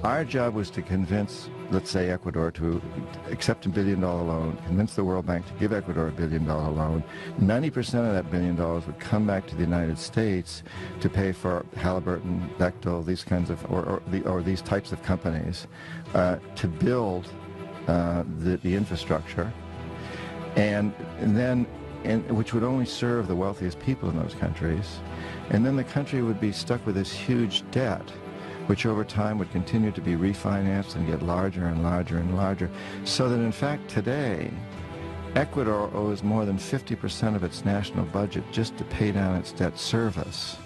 Our job was to convince, let's say, Ecuador to accept $1 billion loan, convince the World Bank to give Ecuador a $1 billion loan. 90% of that $1 billion would come back to the United States to pay for Halliburton, Bechtel, these kinds of, or these types of companies, to build the infrastructure, and then, which would only serve the wealthiest people in those countries. And then the country would be stuck with this huge debt, which over time would continue to be refinanced and get larger and larger and larger, so that in fact today, Ecuador owes more than 50% of its national budget just to pay down its debt service,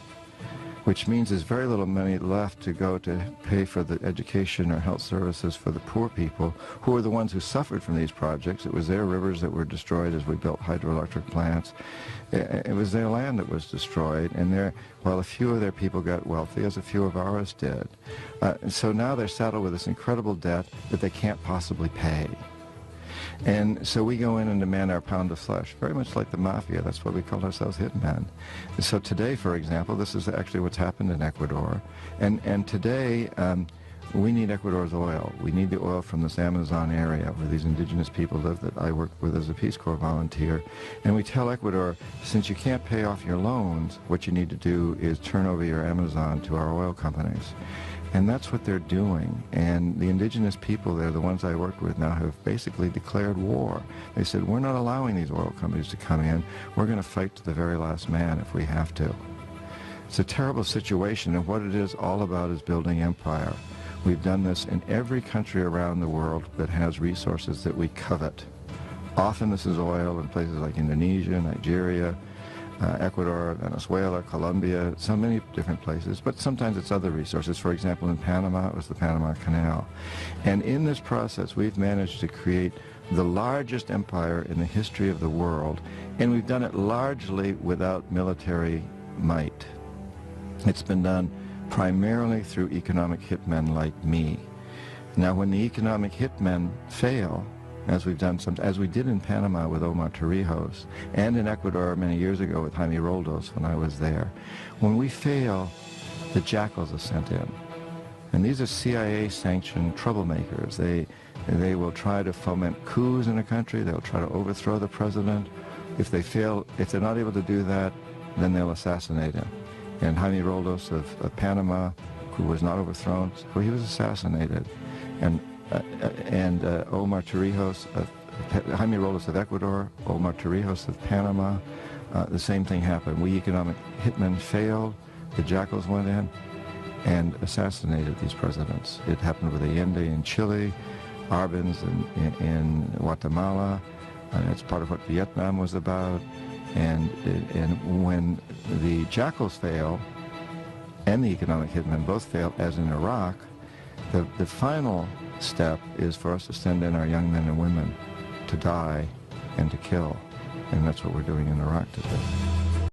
which means there's very little money left to go to pay for the education or health services for the poor people, who are the ones who suffered from these projects. It was their rivers that were destroyed as we built hydroelectric plants. It was their land that was destroyed, and while a few of their people got wealthy, as a few of ours did. So now they're saddled with this incredible debt that they can't possibly pay. And so we go in and demand our pound of flesh, very much like the mafia. That's why we called ourselves hitmen. So today, for example, this is actually what's happened in Ecuador. And today, we need Ecuador's oil. We need the oil from this Amazon area where these indigenous people live that I work with as a Peace Corps volunteer. And we tell Ecuador, since you can't pay off your loans, what you need to do is turn over your Amazon to our oil companies. And that's what they're doing. And the indigenous people there, the ones I work with now, have basically declared war. They said, we're not allowing these oil companies to come in. We're going to fight to the very last man if we have to. It's a terrible situation, and what it is all about is building empire. We've done this in every country around the world that has resources that we covet. Often this is oil in places like Indonesia, Nigeria, Ecuador, Venezuela, Colombia, so many different places, but sometimes it's other resources. For example, in Panama, it was the Panama Canal. And in this process, we've managed to create the largest empire in the history of the world, and we've done it largely without military might. It's been done primarily through economic hitmen like me. Now, when the economic hitmen fail, as we did in Panama with Omar Torrijos, and in Ecuador many years ago with Jaime Roldos when I was there. When we fail, the jackals are sent in. And these are CIA-sanctioned troublemakers. They will try to foment coups in a country. They'll try to overthrow the president. If they fail, if they're not able to do that, then they'll assassinate him. And Jaime Roldos of Panama, who was not overthrown, so he was assassinated. And Omar Torrijos, Jaime Roldos of Ecuador, Omar Torrijos of Panama, the same thing happened. We economic hitmen failed, the jackals went in and assassinated these presidents. It happened with Allende in Chile, Arbenz in Guatemala, and it's part of what Vietnam was about. And when the jackals fail, and the economic hitmen both fail, as in Iraq, the final step is for us to send in our young men and women to die and to kill. And that's what we're doing in Iraq today.